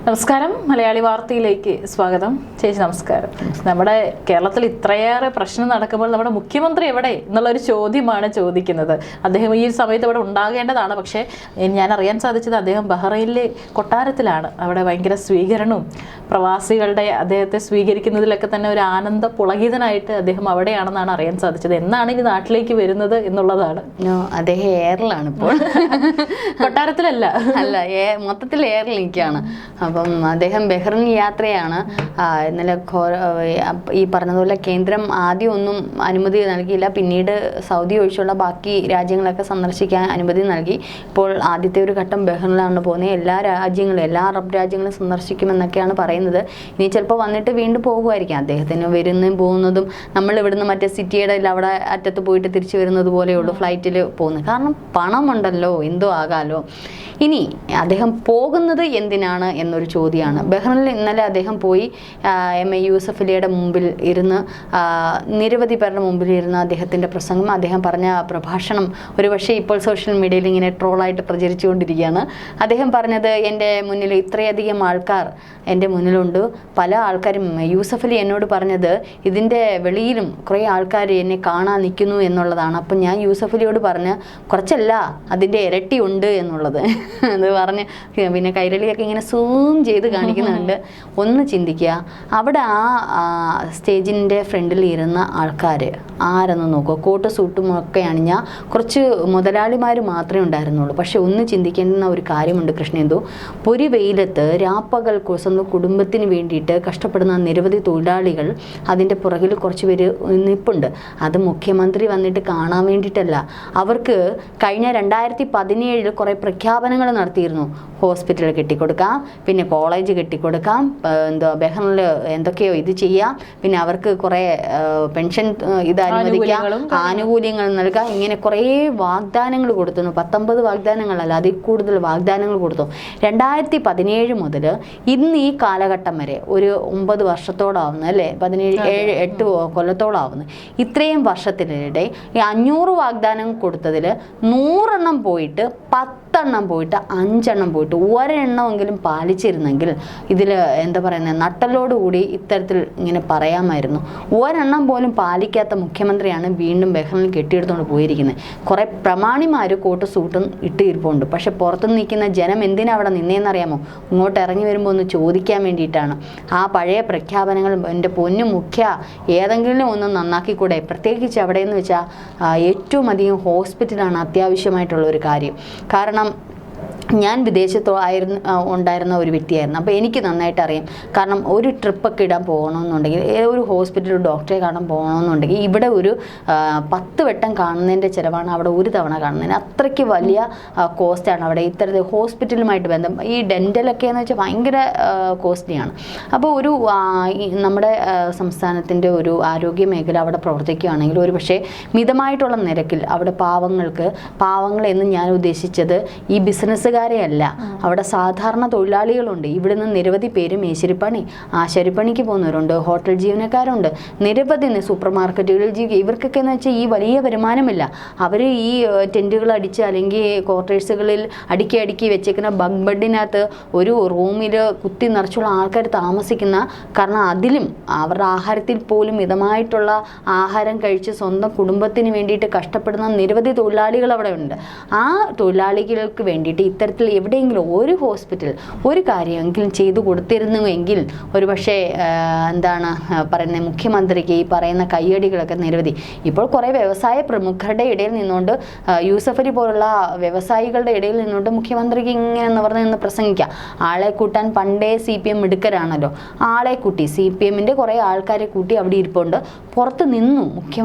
നമസ്കാരം, മലയാളി വാർത്തയിലേക്ക് സ്വാഗതം. ചേച്ചി നമസ്കാരം. നമ്മുടെ കേരളത്തിൽ ഇത്രയേറെ പ്രശ്നം നടക്കുമ്പോൾ നമ്മുടെ മുഖ്യമന്ത്രി എവിടെ എന്നുള്ളൊരു ചോദ്യമാണ് ചോദിക്കുന്നത്. അദ്ദേഹം ഈ സമയത്ത് ഇവിടെ ഉണ്ടാകേണ്ടതാണ്. പക്ഷേ ഞാൻ അറിയാൻ സാധിച്ചത് അദ്ദേഹം ബഹ്റൈനിലെ കൊട്ടാരത്തിലാണ്. അവിടെ ഭയങ്കര സ്വീകരണവും പ്രവാസികളുടെ അദ്ദേഹത്തെ സ്വീകരിക്കുന്നതിലൊക്കെ തന്നെ ഒരു ആനന്ദ പുളകിതനായിട്ട് അദ്ദേഹം അവിടെയാണെന്നാണ് അറിയാൻ സാധിച്ചത്. എന്നാണ് ഇനി നാട്ടിലേക്ക് വരുന്നത് എന്നുള്ളതാണ്. അദ്ദേഹം എയറിലാണ് ഇപ്പോൾ, കൊട്ടാരത്തിലല്ല, അല്ല മൊത്തത്തിൽ എയറിലേക്കാണ്. അപ്പം അദ്ദേഹം ബഹ്റിൻ യാത്രയാണ്. ഇന്നലെ ഈ പറഞ്ഞതുപോലെ കേന്ദ്രം ആദ്യം ഒന്നും അനുമതി നൽകിയില്ല, പിന്നീട് സൗദി ഒഴിച്ചുള്ള ബാക്കി രാജ്യങ്ങളൊക്കെ സന്ദർശിക്കാൻ അനുമതി നൽകി. ഇപ്പോൾ ആദ്യത്തെ ഒരു ഘട്ടം ബഹ്റിനിലാണ് പോകുന്നത്. എല്ലാ അറബ് രാജ്യങ്ങളും സന്ദർശിക്കുമെന്നൊക്കെയാണ് പറയുന്നത്. ഇനി ചിലപ്പോൾ വന്നിട്ട് വീണ്ടും പോകുമായിരിക്കും. അദ്ദേഹത്തിന് വരുന്നതും പോകുന്നതും നമ്മൾ ഇവിടുന്ന് മറ്റേ സിറ്റിയുടെ അവിടെ അറ്റത്ത് പോയിട്ട് തിരിച്ചു വരുന്നത് പോലെയുള്ളൂ ഫ്ലൈറ്റിൽ പോകുന്നത്. കാരണം പണമുണ്ടല്ലോ, എന്തോ ആകാലോ. ഇനി അദ്ദേഹം പോകുന്നത് എന്തിനാണ് എന്നൊരു ചോദ്യമാണ്. ബഹ്റിനിൽ ഇന്നലെ അദ്ദേഹം പോയി MA യൂസഫ് അലിയുടെ മുമ്പിൽ ഇരുന്ന്, നിരവധി പേരുടെ മുമ്പിൽ ഇരുന്ന് അദ്ദേഹത്തിൻ്റെ പ്രസംഗം, അദ്ദേഹം പറഞ്ഞ പ്രഭാഷണം ഒരുപക്ഷെ ഇപ്പോൾ സോഷ്യൽ മീഡിയയിൽ ഇങ്ങനെ ട്രോളായിട്ട് പ്രചരിച്ചുകൊണ്ടിരിക്കുകയാണ്. അദ്ദേഹം പറഞ്ഞത്, എൻ്റെ മുന്നിൽ ഇത്രയധികം ആൾക്കാർ എൻ്റെ മുന്നിലുണ്ട്. പല ആൾക്കാരും, യൂസഫ് അലി എന്നോട് പറഞ്ഞത് ഇതിൻ്റെ വെളിയിലും കുറേ ആൾക്കാർ എന്നെ കാണാൻ നിൽക്കുന്നു എന്നുള്ളതാണ്. അപ്പം ഞാൻ യൂസഫ് അലിയോട് പറഞ്ഞ് കുറച്ചല്ല, അതിൻ്റെ ഇരട്ടി ഉണ്ട് എന്നുള്ളത് അത് പറഞ്ഞ് പിന്നെ കൈരളിയൊക്കെ ഇങ്ങനെ സൂം ചെയ്ത് കാണിക്കുന്നുണ്ട്. ഒന്ന് ചിന്തിക്കുക, അവിടെ ആ സ്റ്റേജിൻ്റെ ഫ്രണ്ടിൽ ഇരുന്ന ആൾക്കാർ ആരെന്ന് നോക്കുക. കോട്ട് സൂട്ടും ഒക്കെ അണിഞ്ഞ കുറച്ച് മുതലാളിമാർ മാത്രമേ ഉണ്ടായിരുന്നുള്ളൂ. പക്ഷെ ഒന്ന് ചിന്തിക്കേണ്ടുന്ന ഒരു കാര്യമുണ്ട് കൃഷ്ണേന്ദു. പൊരി വെയിലത്ത് രാപ്പകൽ സ്വന്തം കുടുംബത്തിന് വേണ്ടിയിട്ട് കഷ്ടപ്പെടുന്ന നിരവധി തൊഴിലാളികൾ അതിൻ്റെ പുറകിൽ കുറച്ച് പേര് നിൽപ്പുണ്ട്. അത് മുഖ്യമന്ത്രി വന്നിട്ട് കാണാൻ വേണ്ടിയിട്ടല്ല. അവർക്ക് കഴിഞ്ഞ 2017 കുറേ പ്രഖ്യാപനങ്ങൾ നടത്തിയിരുന്നു. ഹോസ്പിറ്റൽ കെട്ടിക്കൊടുക്കാം, പിന്നെ കോളേജ് കെട്ടിക്കൊടുക്കാം, ബഹ്റിനിൽ എന്തൊക്കെയോ ഇത് ചെയ്യാം, പിന്നെ അവർക്ക് കുറേ പെൻഷൻ ഇത് അനുവദിക്കാം, ആനുകൂല്യങ്ങൾ നൽകാം. ഇങ്ങനെ കുറേ വാഗ്ദാനങ്ങൾ കൊടുത്തു. 19 വാഗ്ദാനങ്ങളല്ല, അതിൽ കൂടുതൽ വാഗ്ദാനങ്ങൾ കൊടുത്തു. 2017 മുതൽ ഇന്ന് ഈ കാലഘട്ടം വരെ ഒരു 9 വർഷത്തോളാവുന്നു, അല്ലേ, 8 കൊല്ലത്തോളാവുന്നു. ഇത്രയും വർഷത്തിനിടെ ഈ 500 വാഗ്ദാനം കൊടുത്തതിൽ 100 എണ്ണം പോയിട്ട്, 10 എണ്ണം പോയിട്ട്, 5 എണ്ണം പോയിട്ട്, ഒരെണ്ണമെങ്കിലും പാലിച്ചിരുന്നെങ്കിൽ ഇതിൽ എന്താ പറയുന്നത്, നട്ടലോടുകൂടി ഇത്തരത്തിൽ ഇങ്ങനെ പറയാമായിരുന്നു. ഒരെണ്ണം പോലും പാലിക്കാത്ത മുഖ്യമന്ത്രിയാണ് വീണ്ടും ബഹ്റിനിൽ കെട്ടിയെടുത്തുകൊണ്ട് പോയിരിക്കുന്നത്. കുറേ പ്രമാണിമാർ കോട്ട് സൂട്ടും ഇട്ട് ഇരിപ്പുണ്ട്. പക്ഷെ പുറത്തു നിൽക്കുന്ന ജനം എന്തിനാ അവിടെ നിന്നേന്നറിയാമോ? ഇങ്ങോട്ട് ഇറങ്ങി വരുമ്പോൾ ഒന്ന് ചോദിക്കാൻ വേണ്ടിയിട്ടാണ്. ആ പഴയ പ്രഖ്യാപനങ്ങൾ എൻ്റെ പൊന്നു മുഖ്യ ഏതെങ്കിലും ഒന്ന് നന്നാക്കിക്കൂടെ? പ്രത്യേകിച്ച് അവിടെയെന്ന് വെച്ചാൽ ഏറ്റവും അധികം ഹോസ്പിറ്റലാണ് അത്യാവശ്യമായിട്ടുള്ള ഒരു കാര്യം. കാരണം ഞാൻ ഉണ്ടായിരുന്ന ഒരു വ്യക്തിയായിരുന്നു. അപ്പോൾ എനിക്ക് നന്നായിട്ട് അറിയാം. കാരണം ഒരു ട്രിപ്പൊക്കെ ഇടാൻ പോകണമെന്നുണ്ടെങ്കിൽ, ഒരു ഹോസ്പിറ്റലിൽ ഡോക്ടറെ കാണാൻ പോകണമെന്നുണ്ടെങ്കിൽ ഇവിടെ ഒരു 10 വട്ടം കാണുന്നതിൻ്റെ ചിലവാണ് അവിടെ ഒരു തവണ കാണുന്നതിന്. അത്രയ്ക്ക് വലിയ കോസ്റ്റാണ് അവിടെ. ഇത്തരത്തിൽ ഹോസ്പിറ്റലുമായിട്ട് ബന്ധം, ഈ ഡെൻ്റലൊക്കെ എന്ന് വെച്ചാൽ ഭയങ്കര കോസ്റ്റ്ലിയാണ്. അപ്പോൾ ഒരു നമ്മുടെ സംസ്ഥാനത്തിൻ്റെ ഒരു ആരോഗ്യ മേഖല അവിടെ പ്രവർത്തിക്കുകയാണെങ്കിൽ ഒരു പക്ഷേ മിതമായിട്ടുള്ള നിരക്കിൽ അവിടെ പാവങ്ങളെന്ന് ഞാൻ ഉദ്ദേശിച്ചത് ഈ ബിസിനസ്സുകാരെയല്ല, അവിടെ സാധാരണ തൊഴിലാളികളുണ്ട്. ഇവിടുന്ന് നിരവധി പേര് മേശിരിപ്പണി, ആശാരിപ്പണിക്ക് പോകുന്നവരുണ്ട്, ഹോട്ടൽ ജീവനക്കാരുണ്ട്, നിരവധി സൂപ്പർ മാർക്കറ്റുകളിൽ ഇവർക്കൊക്കെ എന്ന് വെച്ചാൽ ഈ വലിയ വരുമാനമില്ല. അവർ ഈ ടെൻറ്റുകൾ അടിച്ച് അല്ലെങ്കിൽ ക്വാർട്ടേഴ്സുകളിൽ അടുക്കി വെച്ചേക്കുന്ന ബങ്ക് ബെഡിനകത്ത് ഒരു റൂമിൽ കുത്തി നിറച്ചുള്ള ആൾക്കാർ താമസിക്കുന്ന, കാരണം അതിലും അവരുടെ ആഹാരത്തിൽ പോലും മിതമായിട്ടുള്ള ആഹാരം കഴിച്ച് സ്വന്തം കുടുംബത്തിന് വേണ്ടിയിട്ട് കഷ്ടപ്പെടുന്ന നിരവധി തൊഴിലാളികൾ അവിടെ ഉണ്ട്. ആ തൊഴിലാളികൾക്ക് വേണ്ടിയിട്ട് ഇത്തരത്തിൽ എവിടെയെങ്കിലും ഒരു ഹോസ്പിറ്റൽ ഒരു കാര്യമെങ്കിലും ചെയ്തു കൊടുത്തിരുന്നുവെങ്കിൽ ഒരു പക്ഷേ എന്താണ് പറയുന്നത്, മുഖ്യമന്ത്രിക്ക് ഈ പറയുന്ന കയ്യടികളൊക്കെ നിരവധി. ഇപ്പോൾ കുറേ വ്യവസായ പ്രമുഖരുടെ ഇടയിൽ നിന്നുകൊണ്ട്, യൂസഫ് അലി പോലുള്ള വ്യവസായികളുടെ ഇടയിൽ നിന്നുകൊണ്ട് മുഖ്യമന്ത്രിക്ക് ഇങ്ങനെ നിന്ന് പ്രസംഗിക്കാം. ആളെ കൂട്ടാൻ പണ്ടേ CPM മിടുക്കരാണല്ലോ. ആളെ കൂട്ടി CPMൻ്റെ കുറേ ആൾക്കാരെ കൂട്ടി അവിടെ ഇരിപ്പുണ്ട്. പുറത്ത് നിന്നു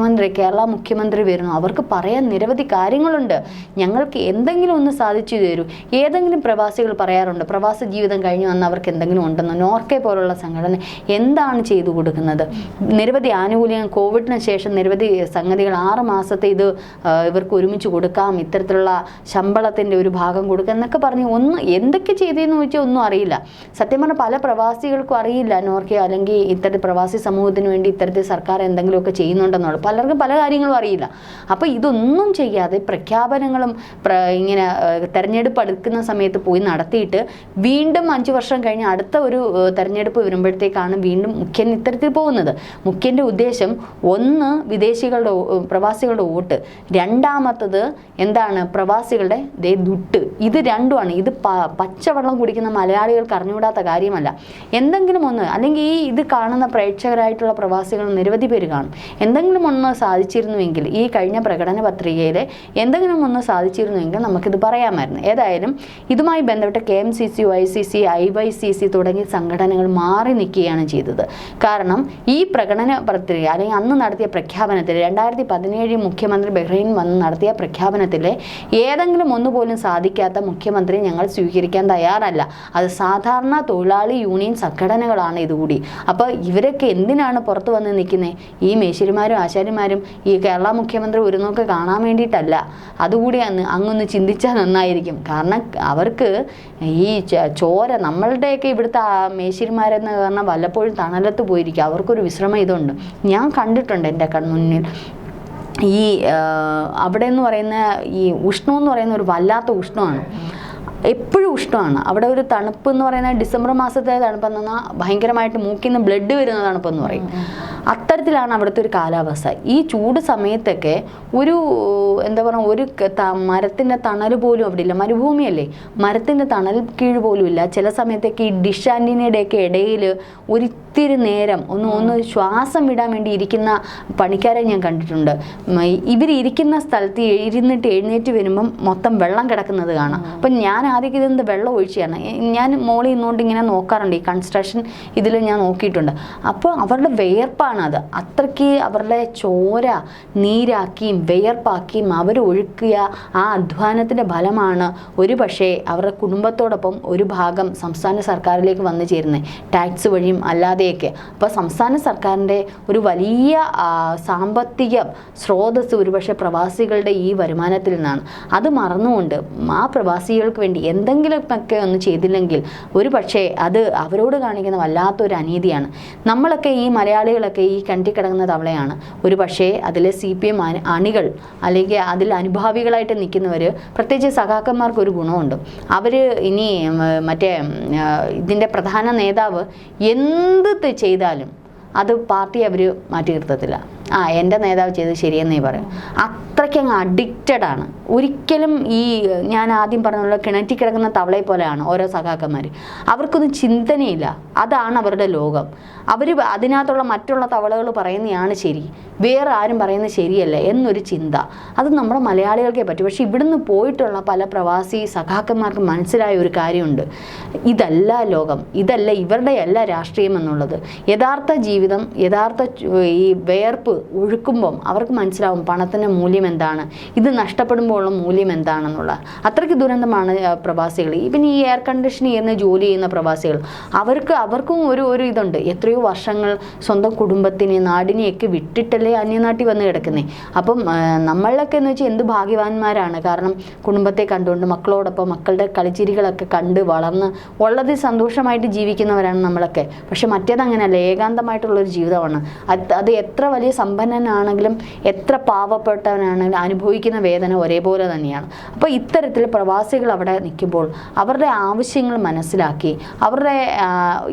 കേരള മുഖ്യമന്ത്രി വരുന്നു. അവർക്ക് പറയാൻ നിരവധി കാര്യങ്ങളുണ്ട്. ഞങ്ങൾക്ക് എന്തെങ്കിലും ഒന്ന് സാധിച്ചു തരൂ. ഏതെങ്കിലും പ്രവാസികൾ പറയാറുണ്ട് പ്രവാസ ജീവിതം കഴിഞ്ഞ് വന്ന് അവർക്ക് എന്തെങ്കിലും ഉണ്ടെന്ന്. നോർക്കെ പോലുള്ള സംഘടന എന്താണ് ചെയ്തു കൊടുക്കുന്നത്? നിരവധി ആനുകൂല്യങ്ങൾ, കോവിഡിന് ശേഷം നിരവധി സംഗതികൾ, 6 മാസത്തെ ഇത് ഇവർക്ക് ഒരുമിച്ച് കൊടുക്കാം, ഇത്തരത്തിലുള്ള ശമ്പളത്തിൻ്റെ ഒരു ഭാഗം കൊടുക്കുക എന്നൊക്കെ പറഞ്ഞ് എന്തൊക്കെ ചെയ്തതെന്ന് ചോദിച്ചാൽ ഒന്നും അറിയില്ല. സത്യം പറഞ്ഞാൽ പല പ്രവാസികൾക്കും അറിയില്ല നോർക്കെ അല്ലെങ്കിൽ ഇത്തരത്തിൽ പ്രവാസി സമൂഹത്തിന് വേണ്ടി ഇത്തരത്തിൽ സർക്കാർ എന്തെങ്കിലുമൊക്കെ ചെയ്യുന്നുണ്ടെന്നുള്ളത്. പലർക്കും പല കാര്യങ്ങളും അറിയില്ല. അപ്പോൾ ഇതൊന്നും ചെയ്യാതെ പ്രഖ്യാപനങ്ങളും ഇങ്ങനെ തെരഞ്ഞെടുപ്പ് അടുക്കുന്ന സമയത്ത് പോയി നടത്തിയിട്ട് വീണ്ടും 5 വർഷം കഴിഞ്ഞ് അടുത്ത ഒരു തെരഞ്ഞെടുപ്പ് വരുമ്പോഴത്തേക്കാണ് വീണ്ടും മുഖ്യൻ ഇത്തരത്തിൽ പോകുന്നത്. മുഖ്യൻ്റെ ഉദ്ദേശം ഒന്ന് പ്രവാസികളുടെ വോട്ട്, രണ്ടാമത്തത് എന്താണ് പ്രവാസികളുടെ ദുട്ട്. ഇത് രണ്ടുമാണ്. ഇത് പച്ചവെള്ളം കുടിക്കുന്ന മലയാളികൾക്ക് അറിഞ്ഞുകൂടാത്ത കാര്യമല്ല. എന്തെങ്കിലും ഒന്ന്, അല്ലെങ്കിൽ ഇത് കാണുന്ന പ്രേക്ഷകരായിട്ടുള്ള പ്രവാസികൾ നിരവധി പേര് കാണും. എന്തെങ്കിലും ഒന്ന് സാധിച്ചിരുന്നുവെങ്കിൽ, ഈ കഴിഞ്ഞ പ്രകടന പത്രികയിൽ എന്തെങ്കിലും ഒന്ന് സാധിച്ചിരുന്നുവെങ്കിൽ നമുക്കിത് പറയാമായിരുന്നു. ഏതായാലും ഇതുമായി ബന്ധപ്പെട്ട് KMCC, YCC, IYCC തുടങ്ങിയ സംഘടനകൾ മാറി നിൽക്കുകയാണ് ചെയ്തത്. കാരണം ഈ പ്രകടന പത്രിക അല്ലെങ്കിൽ അന്ന് നടത്തിയ പ്രഖ്യാപനത്തിൽ 2017 മുഖ്യമന്ത്രി ബഹ്റൈൻ വന്ന് നടത്തിയ പ്രഖ്യാപനത്തിൽ ഏതെങ്കിലും ഒന്നുപോലും സാധിക്കാത്ത മുഖ്യമന്ത്രി ഞങ്ങൾ സ്വീകരിക്കാൻ തയ്യാറല്ല. അത് സാധാരണ തൊഴിലാളി യൂണിയൻ സംഘടനകളാണ് ഇതുകൂടി. അപ്പോൾ ഇവരൊക്കെ എന്തിനാണ് പുറത്തു വന്ന് നിൽക്കുന്നത്? ഈ മേശരിമാരും ആശാരിമാരും ഈ കേരള മുഖ്യമന്ത്രി ഒരു നോക്ക് കാണാൻ വേണ്ടിയിട്ടല്ല. അതുകൂടി അങ്ങൊന്ന് ചിന്തിച്ചാൽ നന്നായിരിക്കും. കാരണം അവർക്ക് ഈ ചോര, നമ്മളുടെയൊക്കെ ഇവിടുത്തെ മേശരിമാരെന്ന് പറഞ്ഞാൽ വല്ലപ്പോഴും തണലത്ത് പോയിരിക്കും. അവർക്കൊരു വിശ്രമം ഇതുണ്ട്. ഞാൻ കണ്ടിട്ടുണ്ട് എൻ്റെ കൺമുന്നിൽ. ഈ അവിടെ എന്ന് പറയുന്ന ഈ ഉഷ്ണം എന്ന് പറയുന്ന ഒരു വല്ലാത്ത ഉഷ്ണമാണ്. എപ്പോഴും ഉഷ്ണമാണ്. അവിടെ ഒരു തണുപ്പ് എന്ന് പറയുന്നത് ഡിസംബർ മാസത്തെ തണുപ്പെന്ന് പറഞ്ഞാൽ ഭയങ്കരമായിട്ട് മൂക്കിൽ നിന്ന് ബ്ലഡ് വരുന്ന തണുപ്പെന്ന് പറയും. അത്തരത്തിലാണ് അവിടുത്തെ ഒരു കാലാവസ്ഥ. ഈ ചൂട് സമയത്തൊക്കെ ഒരു എന്താ പറയുക, ഒരു മരത്തിൻ്റെ തണൽ പോലും അവിടെ ഇല്ല. മരുഭൂമിയല്ലേ, മരത്തിൻ്റെ തണൽ കീഴ് പോലും ഇല്ല. ചില സമയത്തൊക്കെ ഈ ഡിഷ് ആൻറ്റിനയുടെയൊക്കെ ഇടയിൽ ഒരിത്തിരി നേരം ഒന്ന് ശ്വാസം വിടാൻ വേണ്ടി ഇരിക്കുന്ന പണിക്കാരെ ഞാൻ കണ്ടിട്ടുണ്ട്. ഇവരിയ്ക്കുന്ന സ്ഥലത്ത് ഇരുന്നിട്ട് എഴുന്നേറ്റ് വരുമ്പം മൊത്തം വെള്ളം കിടക്കുന്നത് കാണാം. അപ്പം ഞാൻ ആദ്യമൊക്കെ ഇതെന്ത് വെള്ളം ഒഴിച്ചാണ് ഞാൻ മോളിൽ നിന്നുകൊണ്ട് ഇങ്ങനെ നോക്കാറുണ്ട്. ഈ കൺസ്ട്രക്ഷൻ ഇതിൽ ഞാൻ നോക്കിയിട്ടുണ്ട്. അപ്പോൾ അവരുടെ വിയർപ്പാണ് അത്. അത്രയ്ക്ക് അവരുടെ ചോര നീരാക്കിയും വിയർപ്പാക്കിയും അവരൊഴുക്കിയ ആ അധ്വാനത്തിൻ്റെ ഫലമാണ് ഒരു പക്ഷേ അവരുടെ കുടുംബത്തോടൊപ്പം ഒരു ഭാഗം സംസ്ഥാന സർക്കാരിലേക്ക് വന്നു ചേരുന്നത്, ടാക്സ് വഴിയും അല്ലാതെയൊക്കെ. അപ്പോൾ സംസ്ഥാന സർക്കാരിൻ്റെ ഒരു വലിയ സാമ്പത്തിക സ്രോതസ് ഒരുപക്ഷെ പ്രവാസികളുടെ ഈ വരുമാനത്തിൽ നിന്നാണ്. അത് മറന്നുകൊണ്ട് ആ പ്രവാസികൾക്ക് വേണ്ടി എന്തെങ്കിലുമൊക്കെ ഒന്ന് ചെയ്തില്ലെങ്കിൽ ഒരു പക്ഷേ അത് അവരോട് കാണിക്കുന്ന വല്ലാത്തൊരു അനീതിയാണ്. നമ്മളൊക്കെ ഈ മലയാളികളൊക്കെ ഈ കണ്ടിക്കിടങ്ങുന്ന തവളയാണ്. ഒരു പക്ഷേ അതിൽ CPM അണികൾ അല്ലെങ്കിൽ അതിൽ അനുഭാവികളായിട്ട് നിൽക്കുന്നവർ, പ്രത്യേകിച്ച് സഖാക്കന്മാർക്ക് ഒരു ഗുണമുണ്ട്. അവർ ഇനി മറ്റേ ഇതിൻ്റെ പ്രധാന നേതാവ് എന്ത് ചെയ്താലും അത് പാർട്ടി അവർ മാറ്റി നിർത്തത്തില്ല. എൻ്റെ നേതാവ് ചെയ്ത് ശരിയെന്നേ പറയും. അത്രയ്ക്ക് അങ്ങ് അഡിക്റ്റഡാണ്. ഒരിക്കലും ഈ ഞാൻ ആദ്യം പറഞ്ഞുള്ള കിണറ്റി കിടക്കുന്ന തവളയെ പോലെയാണ് ഓരോ സഖാക്കന്മാർ. അവർക്കൊന്നും ചിന്തനയില്ല. അതാണ് അവരുടെ ലോകം. അവർ അതിനകത്തുള്ള മറ്റുള്ള തവളകൾ പറയുന്നതാണ് ശരി, വേറെ ആരും പറയുന്നത് ശരിയല്ല എന്നൊരു ചിന്ത. അത് നമ്മുടെ മലയാളികൾക്കേ പറ്റും. പക്ഷെ ഇവിടുന്ന് പോയിട്ടുള്ള പല പ്രവാസി സഖാക്കന്മാർക്ക് മനസ്സിലായ ഒരു കാര്യമുണ്ട്. ഇതല്ല ലോകം, ഇതല്ല ഇവരുടെ എല്ലാ രാഷ്ട്രീയം എന്നുള്ളത്. യഥാർത്ഥ ജീവിതം, യഥാർത്ഥ ഈ വിയർപ്പ് ഒഴുക്കുമ്പം അവർക്ക് മനസ്സിലാവും പണത്തിൻ്റെ മൂല്യം എന്താണ്, ഇത് നഷ്ടപ്പെടുമ്പോഴുള്ള മൂല്യം എന്താണെന്നുള്ള. അത്രയ്ക്ക് ദുരന്തമാണ് പ്രവാസികൾ. പിന്നെ ഈ എയർ കണ്ടീഷനിങ് ചെയ്യുന്ന ജോലി ചെയ്യുന്ന പ്രവാസികൾ, അവർക്കും ഒരു ഇതുണ്ട്. എത്രയോ വർഷങ്ങൾ സ്വന്തം കുടുംബത്തിനെ നാടിനെയൊക്കെ വിട്ടിട്ടല്ലേ അന്യനാട്ടിൽ വന്ന് കിടക്കുന്നേ. അപ്പം നമ്മളൊക്കെ എന്ന് വെച്ചാൽ എന്ത് ഭാഗ്യവാന്മാരാണ്. കാരണം കുടുംബത്തെ കണ്ടുകൊണ്ട് മക്കളോടൊപ്പം മക്കളുടെ കളിച്ചിരികളൊക്കെ കണ്ട് വളർന്ന് ഉള്ളതിൽ സന്തോഷമായിട്ട് ജീവിക്കുന്നവരാണ് നമ്മളൊക്കെ. പക്ഷെ മറ്റേതങ്ങനെയല്ല, ഏകാന്തമായിട്ടുള്ളൊരു ജീവിതമാണ്. അത് എത്ര വലിയ സമ്പന്നനാണെങ്കിലും എത്ര പാവപ്പെട്ടവനാണെങ്കിലും അനുഭവിക്കുന്ന വേദന ഒരേപോലെ തന്നെയാണ്. അപ്പോൾ ഇത്തരത്തിൽ പ്രവാസികൾ അവിടെ നിൽക്കുമ്പോൾ അവരുടെ ആവശ്യങ്ങൾ മനസ്സിലാക്കി, അവരുടെ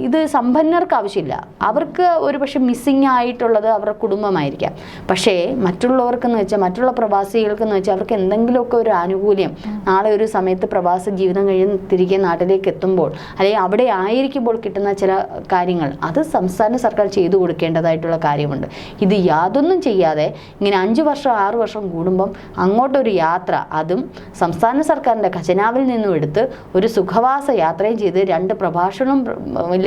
ഇത് സമ്പന്നർക്ക് ആവശ്യമില്ല, അവർക്ക് ഒരു പക്ഷെ മിസ്സിങ് ആയിട്ടുള്ളത് അവരുടെ കുടുംബമായിരിക്കാം. പക്ഷേ മറ്റുള്ളവർക്കെന്ന് വെച്ചാൽ, മറ്റുള്ള പ്രവാസികൾക്കെന്ന് വെച്ചാൽ അവർക്ക് എന്തെങ്കിലുമൊക്കെ ഒരു ആനുകൂല്യം നാളെ ഒരു സമയത്ത് പ്രവാസ ജീവിതം കഴിഞ്ഞ് തിരികെ നാട്ടിലേക്ക് എത്തുമ്പോൾ അല്ലെങ്കിൽ അവിടെ ആയിരിക്കുമ്പോൾ കിട്ടുന്ന ചില കാര്യങ്ങൾ അത് സംസ്ഥാന സർക്കാർ ചെയ്തു കൊടുക്കേണ്ടതായിട്ടുള്ള കാര്യമുണ്ട്. ഇത് യാതൊന്നും ചെയ്യാതെ ഇങ്ങനെ 5 വർഷം 6 വർഷം കൂടുമ്പം അങ്ങോട്ടൊരു യാത്ര, അതും സംസ്ഥാന സർക്കാരിൻ്റെ ഖജനാവിൽ നിന്നും എടുത്ത് ഒരു സുഖവാസ യാത്രയും ചെയ്ത് 2 പ്രഭാഷണം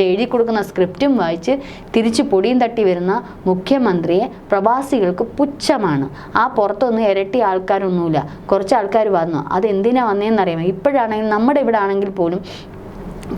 എഴുതി കൊടുക്കുന്ന സ്ക്രിപ്റ്റും വായിച്ച് തിരിച്ച് പൊടിയും തട്ടി വരുന്ന മുഖ്യമന്ത്രിയെ പ്രവാസികൾക്ക് പുച്ഛമാണ്. ആ പുറത്തൊന്നും ഇരട്ടി ആൾക്കാരൊന്നുമില്ല, കുറച്ച് ആൾക്കാർ വന്നു. അതെന്തിനാണ് വന്നതെന്നറിയാമോ? ഇപ്പോഴാണെങ്കിൽ നമ്മുടെ ഇവിടെ ആണെങ്കിൽ പോലും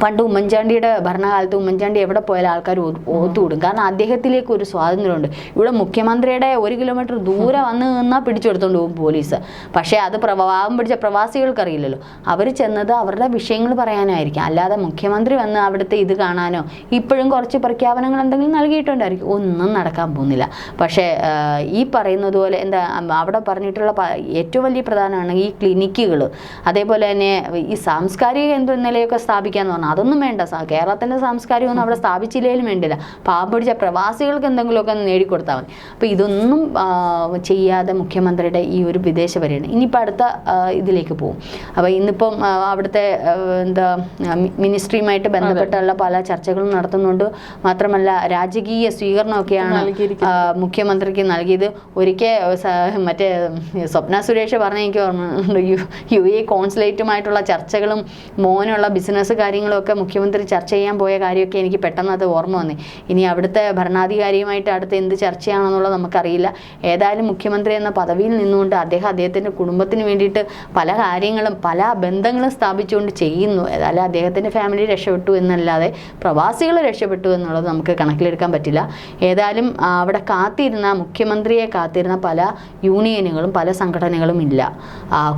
പണ്ട് ഉമ്മൻചാണ്ടിയുടെ ഭരണകാലത്ത് ഉമ്മൻചാണ്ടി എവിടെ പോയാലും ആൾക്കാർ ഒത്തുകൂടും. കാരണം അദ്ദേഹത്തിലേക്ക് ഒരു സ്വാതന്ത്ര്യമുണ്ട്. ഇവിടെ മുഖ്യമന്ത്രിയുടെ 1 കിലോമീറ്റർ ദൂരെ വന്ന് നിന്നാൽ പിടിച്ചെടുത്തോണ്ട് പോകും പോലീസ്. പക്ഷേ അത് പാവം പിടിച്ച പ്രവാസികൾക്ക് അറിയില്ലല്ലോ. അവർ ചെന്നത് അവരുടെ വിഷയങ്ങൾ പറയാനായിരിക്കും, അല്ലാതെ മുഖ്യമന്ത്രി വന്ന് അവിടുത്തെ ഇത് കാണാനോ. ഇപ്പോഴും കുറച്ച് പ്രഖ്യാപനങ്ങൾ എന്തെങ്കിലും നൽകിയിട്ടുണ്ടായിരിക്കും, ഒന്നും നടക്കാൻ പോകുന്നില്ല. പക്ഷേ ഈ പറയുന്നത് പോലെ എന്താ അവിടെ പറഞ്ഞിട്ടുള്ള ഏറ്റവും വലിയ പ്രധാനമാണ് ഈ ക്ലിനിക്കുകൾ. അതേപോലെ തന്നെ ഈ സാംസ്കാരിക നിലയൊക്കെ സ്ഥാപിക്കാന്ന് പറഞ്ഞാൽ അതൊന്നും വേണ്ട. കേരളത്തിൻ്റെ സാംസ്കാരികമൊന്നും അവിടെ സ്ഥാപിച്ചില്ലേലും വേണ്ടില്ല. പാവം പിടിച്ച പ്രവാസികൾക്ക് എന്തെങ്കിലുമൊക്കെ നേടിക്കൊടുത്താൽ മതി. അപ്പോൾ ഇതൊന്നും ചെയ്യാതെ മുഖ്യമന്ത്രിയുടെ ഈ ഒരു വിദേശ പര്യടനം ഇനിയിപ്പോൾ അടുത്ത ഇതിലേക്ക് പോകും. അപ്പോൾ ഇന്നിപ്പം അവിടുത്തെ എന്താ മിനിസ്ട്രിയുമായിട്ട് ബന്ധപ്പെട്ടുള്ള പല ചർച്ചകളും നടത്തുന്നുണ്ട്. മാത്രമല്ല രാജകീയ സ്വീകരണമൊക്കെയാണ് മുഖ്യമന്ത്രിക്ക് നൽകിയത്. ഒരിക്കൽ മറ്റേ സ്വപ്ന സുരേഷ് പറഞ്ഞ എനിക്ക് ഓർമ്മയുണ്ട്, UAE കോൺസുലേറ്റുമായിട്ടുള്ള ചർച്ചകളും മോനുള്ള ബിസിനസ് കാര്യങ്ങളും ഒക്കെ മുഖ്യമന്ത്രി ചർച്ച ചെയ്യാൻ പോയ കാര്യമൊക്കെ എനിക്ക് പെട്ടെന്ന് അത് ഓർമ്മ വന്നേ. ഇനി അവിടുത്തെ ഭരണാധികാരിയുമായിട്ട് അടുത്ത് എന്ത് ചർച്ചയാണെന്നുള്ളത് നമുക്കറിയില്ല. ഏതായാലും മുഖ്യമന്ത്രി എന്ന പദവിയിൽ നിന്നുകൊണ്ട് അദ്ദേഹത്തിൻ്റെ കുടുംബത്തിന് വേണ്ടിയിട്ട് പല കാര്യങ്ങളും പല ബന്ധങ്ങളും സ്ഥാപിച്ചുകൊണ്ട് ചെയ്യുന്നു. ഏതായാലും അദ്ദേഹത്തിൻ്റെ ഫാമിലി രക്ഷപ്പെട്ടു എന്നല്ലാതെ പ്രവാസികൾ രക്ഷപ്പെട്ടു എന്നുള്ളത് നമുക്ക് കണക്കിലെടുക്കാൻ പറ്റില്ല. ഏതായാലും അവിടെ മുഖ്യമന്ത്രിയെ കാത്തിരുന്ന പല യൂണിയനുകളും പല സംഘടനകളും ഇല്ല.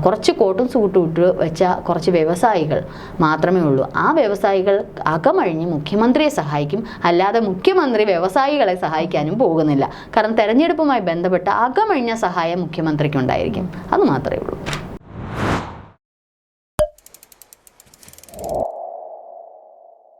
കുറച്ച് കോട്ടും സൂട്ടും ഇട്ട് വെച്ച കുറച്ച് വ്യവസായികൾ മാത്രമേ ഉള്ളൂ. ആ വ്യവസായികൾ അകമഴിഞ്ഞ് മുഖ്യമന്ത്രിയെ സഹായിക്കും, അല്ലാതെ മുഖ്യമന്ത്രി വ്യവസായികളെ സഹായിക്കാനും പോകുന്നില്ല. കാരണം തെരഞ്ഞെടുപ്പുമായി ബന്ധപ്പെട്ട അകമഴിഞ്ഞ സഹായം മുഖ്യമന്ത്രിക്കുണ്ടായിരിക്കും. അത് മാത്രമേ ഉള്ളൂ.